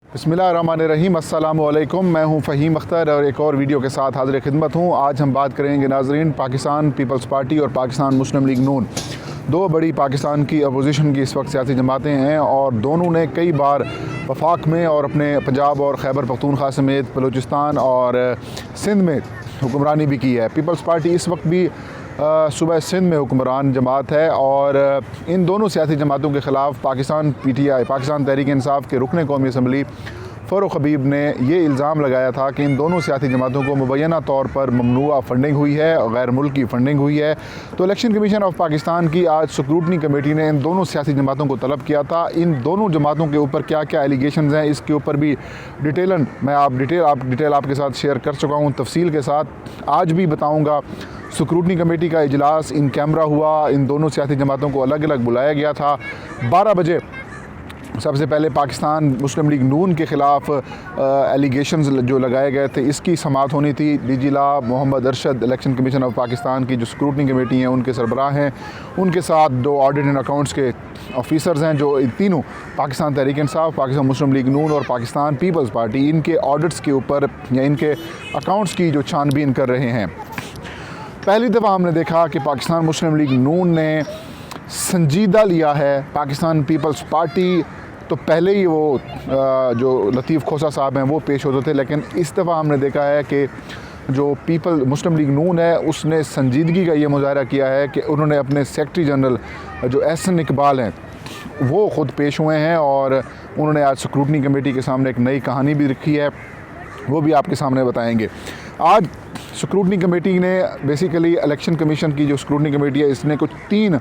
बिस्मिल्लाहिर्रहमानिर्रहीम, अस्सलामु अलैकुम। मैं हूं फ़हीम अख्तर और एक और वीडियो के साथ हाज़िर खिदमत हूं। आज हम बात करेंगे नाज़रीन, पाकिस्तान पीपल्स पार्टी और पाकिस्तान मुस्लिम लीग नून, दो बड़ी पाकिस्तान की अपोजिशन की इस वक्त सियासी जमातें हैं और दोनों ने कई बार वफाक में और अपने पंजाब और खैबर पख्तूनख्वा समेत बलूचिस्तान और सिंध में हुक्मरानी भी की है। पीपल्स पार्टी इस वक्त भी सूबा सिंध में हुक्मरान जमात है और इन दोनों सियासी जमातों के ख़िलाफ़ पाकिस्तान PTI पाकिस्तान तहरीक इंसाफ के रुकन कौमी असम्बली फ़ारूक हबीब ने ये इल्ज़ाम लगाया था कि इन दोनों सियासी जमातों को मुबैना तौर पर ममनुआ फ़ंडिंग हुई है और गैर मुल्की फ़ंडिंग हुई है। तो इलेक्शन कमीशन ऑफ पाकिस्तान की आज स्क्रूटनी कमेटी ने इन दोनों सियासी जमातों को तलब किया था। इन दोनों जमातों के ऊपर क्या क्या एलिगेशंस हैं, इसके ऊपर भी डिटेल आपके साथ शेयर कर चुका हूँ तफसील के साथ। आज भी बताऊँगा। स्क्रूटनी कमेटी का इजलास इन कैमरा हुआ, इन दोनों सियासी जमातों को अलग अलग बुलाया गया था। 12 बजे सबसे पहले पाकिस्तान मुस्लिम लीग नून के ख़िलाफ़ एलिगेशंस जो लगाए गए थे, इसकी समाअत होनी थी। DG ला Mohammad Arshad election commission of Pakistan की जो स्क्रूटनी कमेटी हैं उनके सरबराह हैं, उनके साथ 2 ऑडिट एंड अकाउंट्स के ऑफिसर्स हैं जो इन तीनों पाकिस्तान तहरीक इंसाफ, पाकिस्तान मुस्लिम लीग नून और पाकिस्तान पीपल्स पार्टी इनके ऑडिट्स के ऊपर या इनके अकाउंट्स की जो छानबीन कर रहे हैं। पहली दफ़ा हमने देखा कि पाकिस्तान मुस्लिम लीग नून ने संजीदा लिया है। पाकिस्तान पीपल्स पार्टी तो पहले ही वो जो लतीफ़ खोसा साहब हैं वो पेश होते थे, लेकिन इस दफ़ा हमने देखा है कि जो मुस्लिम लीग नून है उसने संजीदगी का ये मुजाहरा किया है कि उन्होंने अपने सेक्रेटरी जनरल जो एहसन इकबाल हैं वो ख़ुद पेश हुए हैं और उन्होंने आज स्क्रूटनी कमेटी के सामने एक नई कहानी भी रखी है, वो भी आपके सामने बताएंगे। आज स्क्रूटनी कमेटी ने बेसिकली इलेक्शन कमीशन की जो स्क्रूटनी कमेटी है इसने कुछ 3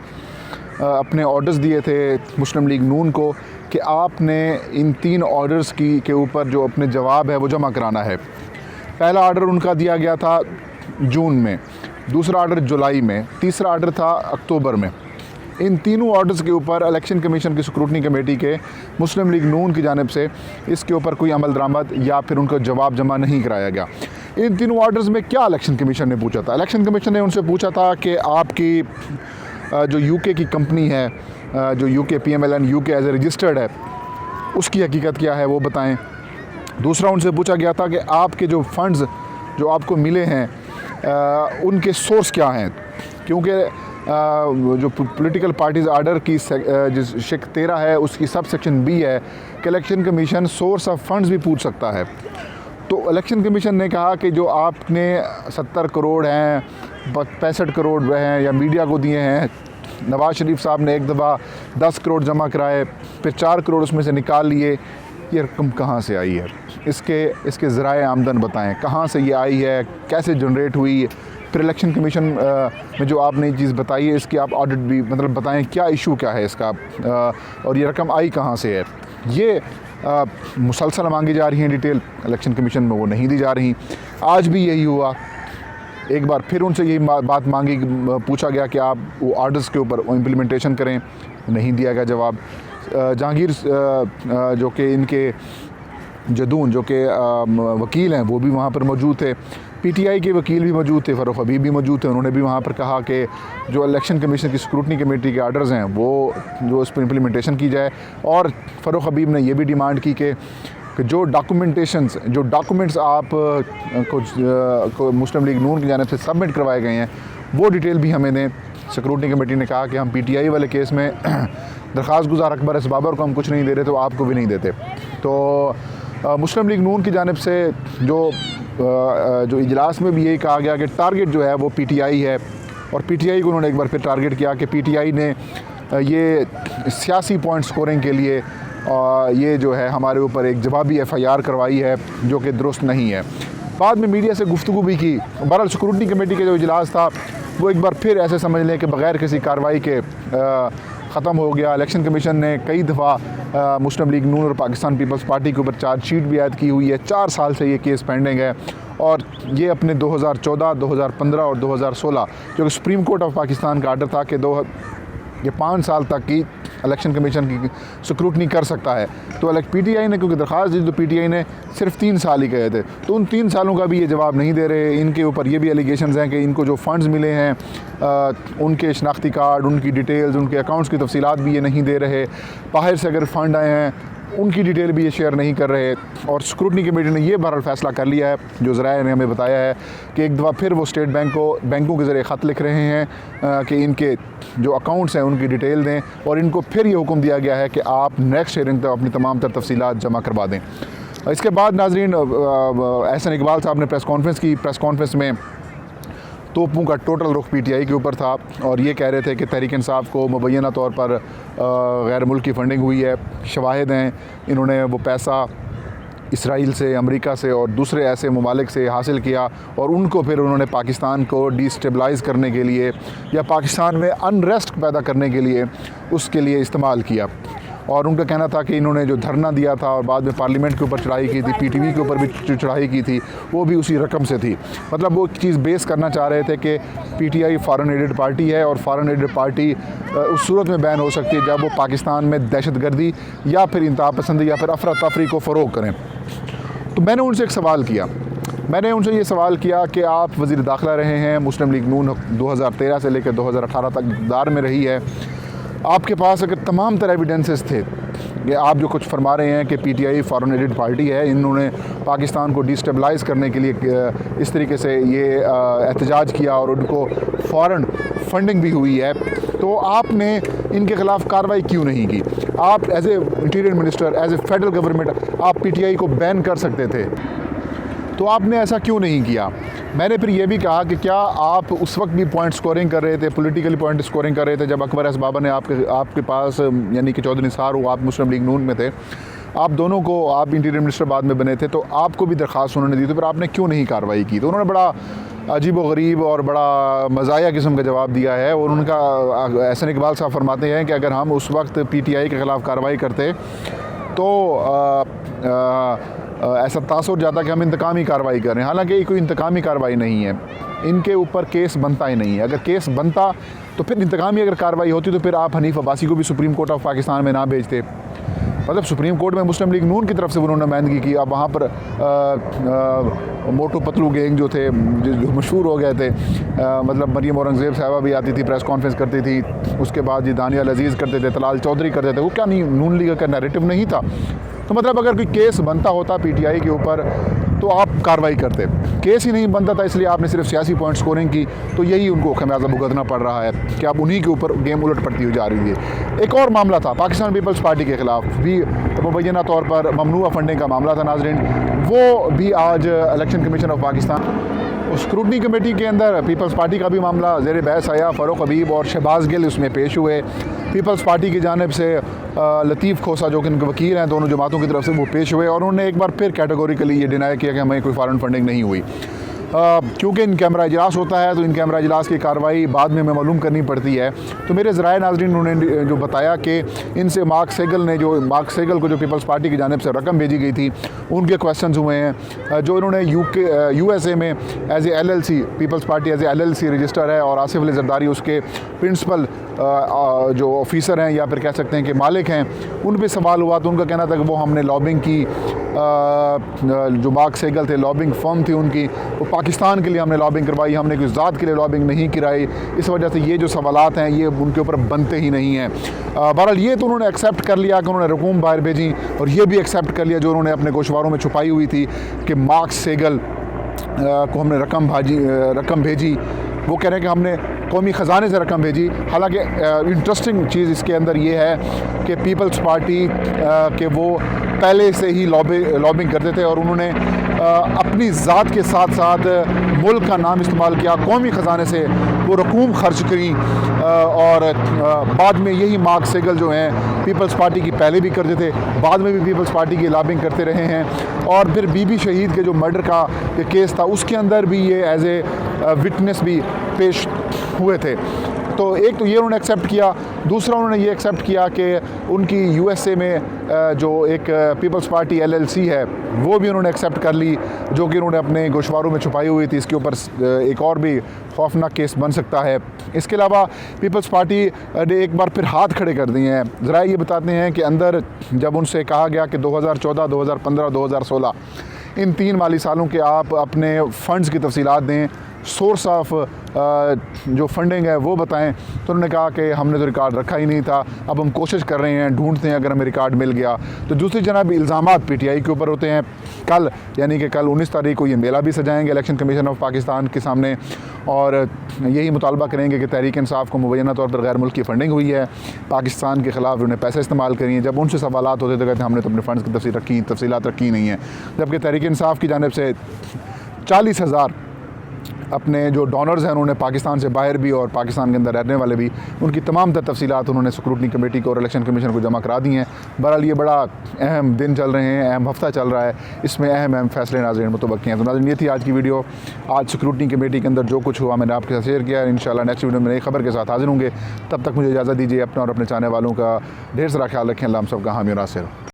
अपने ऑर्डर्स दिए थे मुस्लिम लीग नून को कि आपने इन 3 ऑर्डर्स के ऊपर जो अपने जवाब है वो जमा कराना है। पहला ऑर्डर उनका दिया गया था जून में, दूसरा ऑर्डर जुलाई में, तीसरा ऑर्डर था अक्टूबर में। इन तीनों ऑर्डर्स के ऊपर इलेक्शन कमीशन की स्क्रूटनी कमेटी के मुस्लिम लीग नून की जानिब से इसके ऊपर कोई अमल दरामद या फिर उनका जवाब जमा नहीं कराया गया। इन तीनों ऑर्डर्स में क्या इलेक्शन कमीशन ने पूछा था? इलेक्शन कमीशन ने उनसे पूछा था कि आपकी जो UK की कंपनी है, जो UK PMLN UK as a registered है, उसकी हकीकत क्या है वो बताएं। दूसरा उनसे पूछा गया था कि आपके जो फंड्स जो आपको मिले हैं उनके सोर्स क्या हैं, क्योंकि जो पॉलिटिकल पार्टीज़ आर्डर की जिस शिक 13 है उसकी सब सेक्शन B है कि election commission source of funds भी पूछ सकता है। तो इलेक्शन कमीशन ने कहा कि जो आपने 70 करोड़ हैं, 65 करोड़ हैं या मीडिया को दिए हैं, नवाज़ शरीफ साहब ने एक दफ़ा 10 करोड़ जमा कराए, फिर 4 करोड़ उसमें से निकाल लिए, ये रकम कहाँ से आई है? इसके ज़राए आमदन बताएं, कहाँ से ये आई है, कैसे जनरेट हुई? फिर इलेक्शन कमीशन में जो आपने ये चीज़ बताई है इसकी आप ऑडिट भी बताएं, क्या इशू क्या है इसका और ये रकम आई कहाँ से है? ये मुसलसल मांगी जा रही हैं डिटेल, इलेक्शन कमीशन में वो नहीं दी जा रही। आज भी यही हुआ, एक बार फिर उनसे यही बात पूछा गया कि आप वो ऑर्डर्स के ऊपर इम्प्लीमेंटेशन करें, नहीं दिया गया जवाब। जहांगीर जो कि इनके जदून जो कि वकील हैं वो भी वहाँ पर मौजूद थे, PTI के वकील भी मौजूद थे, फ़ारूक हबीब भी मौजूद थे। उन्होंने भी वहाँ पर कहा कि जो इलेक्शन कमीशन की स्क्रूटनी कमेटी के आर्डर्स हैं वो जो उस पर इम्प्लीमेंटेशन की जाए। और फ़ारूक हबीब ने ये भी डिमांड की कि जो डॉक्यूमेंट्स आप को मुस्लिम लीग नून की जानिब से सबमिट करवाए गए हैं वो डिटेल भी हमें दें। स्क्रूटनी कमेटी ने कहा कि हम PTI वाले केस में दरख्वास्त गुजार अकबर इसबाबर को हम कुछ नहीं दे रहे तो आपको भी नहीं देते। तो मुस्लिम लीग नून की जानिब से जो इजलास में भी यही कहा गया कि टारगेट जो है वो PTI है और PTI को उन्होंने एक बार फिर टारगेट किया कि PTI ने ये सियासी पॉइंट स्कोरिंग के लिए ये जो है हमारे ऊपर एक जवाबी FIR करवाई है जो कि दुरुस्त नहीं है। बाद में मीडिया से गुफ्तगू भी की। बहरहाल स्क्रूटनी कमेटी का जो इजलास था वो एक बार फिर ऐसे समझ लें कि बग़ैर किसी कार्रवाई के ख़त्म हो गया। इलेक्शन कमीशन ने कई दफ़ा मुस्लिम लीग नून और पाकिस्तान पीपल्स पार्टी के ऊपर चार्जशीट भी ऐड की हुई है। 4 साल से ये केस पेंडिंग है और ये अपने 2014, 2015 और 2016 जो कि सुप्रीम कोर्ट ऑफ पाकिस्तान का आर्डर था कि ये 5 साल तक की इलेक्शन कमीशन की स्क्रूटनी कर सकता है। तो PTI ने क्योंकि दरख्वास्त दी तो PTI ने सिर्फ 3 साल ही कहे थे, तो उन 3 सालों का भी ये जवाब नहीं दे रहे। इनके ऊपर ये भी एलिगेशंस हैं कि इनको जो फ़ंड्स मिले हैं उनके शनाख्ती कार्ड, उनकी डिटेल्स, उनके अकाउंट्स की तफसीलात भी ये नहीं दे रहे। बाहर से अगर फ़ंड आए हैं उनकी डिटेल भी ये शेयर नहीं कर रहे। और स्क्रूटनी कमेटी ने ये बहरहाल फ़ैसला कर लिया है, जो ज़राए ने हमें बताया है, कि एक दफ़ा फिर वो स्टेट बैंकों के ज़रिए ख़त लिख रहे हैं कि इनके जो अकाउंट्स हैं उनकी डिटेल दें, और इनको फिर ये हुक्म दिया गया है कि आप नेक्स्ट हियरिंग तक अपनी तमाम तर तफसीलात जमा करवा दें। इसके बाद नाज़रीन एहसन इकबाल साहब ने प्रेस कॉन्फ्रेंस की। प्रेस कॉन्फ्रेंस में तोपों का टोटल रुख पीटीआई के ऊपर था, और ये कह रहे थे कि तहरीक इंसाफ को मुबैना तौर पर गैर मुल्की फ़ंडिंग हुई है। शवाहिद हैं, इन्होंने वो पैसा इसराइल से, अमेरिका से और दूसरे ऐसे ममालिक से हासिल किया, और उनको फिर उन्होंने पाकिस्तान को डिस्टेबलाइज़ करने के लिए या पाकिस्तान में अनरेस्ट पैदा करने के लिए उसके लिए इस्तेमाल किया। और उनका कहना था कि इन्होंने जो धरना दिया था और बाद में पार्लियामेंट के ऊपर चढ़ाई की थी, पीटीवी के ऊपर भी चढ़ाई की थी, वो भी उसी रकम से थी। मतलब वो चीज़ बेस करना चाह रहे थे कि पीटीआई फॉरेन एडेड पार्टी है, और फॉरेन एडेड पार्टी उस सूरत में बैन हो सकती है जब वो पाकिस्तान में दहशतगर्दी या फिर इंतहा पसंदी या फिर अफरा तफरी को फ़रोग़ करें। तो मैंने उनसे एक सवाल किया। मैंने उनसे ये सवाल किया कि आप वज़ीर दाखिला रहे हैं, मुस्लिम लीग नून 2013 से लेकर 2018 तक इक़्तिदार में रही है, आपके पास अगर तमाम तरह एविडेंसेस थे कि आप जो कुछ फरमा रहे हैं कि पीटीआई फॉरेन एडेड पार्टी है, इन्होंने पाकिस्तान को डिस्टेबलाइज़ करने के लिए इस तरीके से ये एहतजाज किया और उनको फ़ॉरेन फंडिंग भी हुई है, तो आपने इनके ख़िलाफ़ कार्रवाई क्यों नहीं की? आप as a interior minister, as a federal government आप पीटीआई को बैन कर सकते थे, तो आपने ऐसा क्यों नहीं किया? मैंने फिर ये भी कहा कि क्या आप उस वक्त भी पॉइंट स्कोरिंग कर रहे थे, पॉलिटिकली पॉइंट स्कोरिंग कर रहे थे, जब अकबर एस बाबा ने आपके पास, यानी कि चौधरी निसार हो, आप मुस्लिम लीग नून में थे, आप दोनों को, आप इंटीरियर मिनिस्टर बाद में बने थे, तो आपको भी दरख्वास्त उन्होंने दी, तो फिर आपने क्यों नहीं कार्रवाई की? तो उन्होंने बड़ा अजीब व गरीब और बड़ा मज़ाया किस्म का जवाब दिया है। और उनका एहसन इकबाल साहब फरमाते हैं कि अगर हम उस वक्त पीटीआई के ख़िलाफ़ कार्रवाई करते तो ऐसा तासुर जाता कि हम इंतकामी कार्रवाई कर रहे हैं, हालांकि कोई इंतकामी कार्रवाई नहीं है, इनके ऊपर केस बनता ही नहीं है। अगर केस बनता तो फिर इंतकामी अगर कार्रवाई होती तो फिर आप हनीफ अब्बासी को भी सुप्रीम कोर्ट ऑफ पाकिस्तान में ना भेजते। मतलब सुप्रीम कोर्ट में मुस्लिम लीग नून की तरफ से उन्होंने नुमाइंदगी की। अब वहाँ पर मोटू पतलू गैंग जो थे, जो मशहूर हो गए थे, मतलब मरियम औरंगज़ेब साहबा भी आती थी, प्रेस कॉन्फ्रेंस करती थी, उसके बाद ये दानियाल अजीज़ करते थे, तलाल चौधरी करते थे, वो क्या नहीं नून लीग का नैरेटिव नहीं था? तो मतलब अगर कोई केस बनता होता पीटीआई के ऊपर तो आप कार्रवाई करते, केस ही नहीं बनता था, इसलिए आपने सिर्फ सियासी पॉइंट स्कोरिंग की, तो यही उनको खमियाजा भुगतना पड़ रहा है कि आप उन्हीं के ऊपर गेम उलट पड़ती हुई जा रही है। एक और मामला था पाकिस्तान पीपल्स पार्टी के ख़िलाफ़ भी मुबैना तौर पर ममनुआ फंडिंग का मामला था नाज़रीन, वो भी आज election commission of Pakistan scrutiny committee के अंदर पीपल्स पार्टी का भी मामला ज़ेर बहस आया। फ़ारूक हबीब और शहबाज गिल उसमें पेश हुए। पीपल्स पार्टी की जानिब से लतीफ़ खोसा जो कि इनके वकील हैं दोनों जमातों की तरफ से, वो पेश हुए और उन्होंने एक बार फिर कैटेगोरिकली ये डिनाई किया कि हमें कोई फॉरेन फंडिंग नहीं हुई। क्योंकि इन कैमरा इजलास होता है तो इन कैमरा इजलास की कार्रवाई बाद में हमें मालूम करनी पड़ती है। तो मेरे ज़राए नाज़रीन उन्होंने जो बताया कि इनसे मार्क सेगल को जो पीपल्स पार्टी की जानिब से रकम भेजी गई थी, उनके क्वेश्चन हुए हैं। जो इन्होंने USA में as a LLC, People's Party as a LLC register है और आसिफ अली जरदारी उसके प्रिंसिपल जो ऑफिसर हैं या फिर कह सकते हैं कि मालिक हैं, उन पर सवाल हुआ तो उनका कहना था कि वो हमने लॉबिंग की, जो मार्क सेगल थे लॉबिंग फर्म थी उनकी, वो पाकिस्तान के लिए हमने लॉबिंग करवाई, हमने कोई ज़ात के लिए लॉबिंग नहीं कराई। इस वजह से ये जो सवालात हैं ये उनके ऊपर बनते ही नहीं हैं। बहरहाल ये तो उन्होंने एक्सेप्ट कर लिया कि उन्होंने रकूम बाहर भेजी, और ये भी एक्सेप्ट कर लिया जो उन्होंने अपने गोशवारों में छुपाई हुई थी कि मार्क सेगल को हमने रकम भेजी। वो कह रहे हैं कि हमने कौमी ख़जाने से रकम भेजी। हालांकि इंटरेस्टिंग चीज़ इसके अंदर ये है कि पीपल्स पार्टी के वो पहले से ही लॉबिंग करते थे और उन्होंने अपनी ज़ात के साथ साथ मुल्क का नाम इस्तेमाल किया, कौमी ख़जाने से वो रकूम खर्च करी, और बाद में यही मार्क सेगल जो हैं पीपल्स पार्टी की पहले भी करते थे, बाद में भी पीपल्स पार्टी की लॉबिंग करते रहे हैं। और फिर बीबी शहीद के जो मर्डर का केस था उसके अंदर भी ये एज ए विटनेस भी पेश हुए थे। तो एक तो ये उन्होंने एक्सेप्ट किया, दूसरा उन्होंने ये एक्सेप्ट किया कि उनकी USA में जो एक पीपल्स पार्टी LLC है वो भी उन्होंने एक्सेप्ट कर ली, जो कि उन्होंने अपने गोशवारों में छुपाई हुई थी। इसके ऊपर एक और भी खौफनाक केस बन सकता है। इसके अलावा पीपल्स पार्टी ने एक बार फिर हाथ खड़े कर दिए हैं। ज़रा ये बताते हैं कि अंदर जब उनसे कहा गया कि 2014, 2015, 2016 इन 3 माली सालों के आप अपने फ़ंड्स की तफसीलात दें, सोर्स ऑफ जो फंडिंग है वो बताएं। तो उन्होंने कहा कि हमने तो रिकॉर्ड रखा ही नहीं था, अब हम कोशिश कर रहे हैं, ढूंढते हैं, अगर हमें रिकॉर्ड मिल गया। तो दूसरी जनाब इल्ज़ामात पीटीआई के ऊपर होते हैं। कल यानी कि कल 19 तारीख को ये मेला भी सजाएंगे इलेक्शन कमीशन ऑफ पाकिस्तान के सामने, और यही मुतालबा करेंगे कि तहरीक इंसाफ को मुबैना तौर पर गैर मुल्की फ़ंडिंग हुई है, पाकिस्तान के ख़िलाफ़ उन्हें पैसे इस्तेमाल करी हैं। जब उनसे सवालात होते तो कहते हैं हमने तो अपने फ़ंड्स की तफसीलात रखी नहीं है, जबकि तहरीक इंसाफ की जानिब से 40,000 अपने जो डोनर्स हैं उन्होंने पाकिस्तान से बाहर भी और पाकिस्तान के अंदर रहने वाले भी, उनकी तमाम तफसीलात उन्होंने स्क्रूटनी कमेटी को और इलेक्शन कमीशन को जमा करा दी हैं। बहरहाल ये बड़ा अहम दिन चल रहे हैं, अहम हफ्ता चल रहा है, इसमें अहम फैसले नाज़रीन मुतवक्की हैं। तो नाज़रीन ये थी आज की वीडियो। आज स्क्रूटनी कमेटी के अंदर जो कुछ हुआ मैंने आपके साथ शेयर किया। इंशाल्लाह नेक्स्ट वीडियो में नई खबर के साथ हाजिर होंगे। तब तक मुझे इजाज़त दीजिए। अपना और अपने चाहने वालों का ढेर सारा ख्याल रखें। अल्लाह हम सब का हामी और नासिर हो।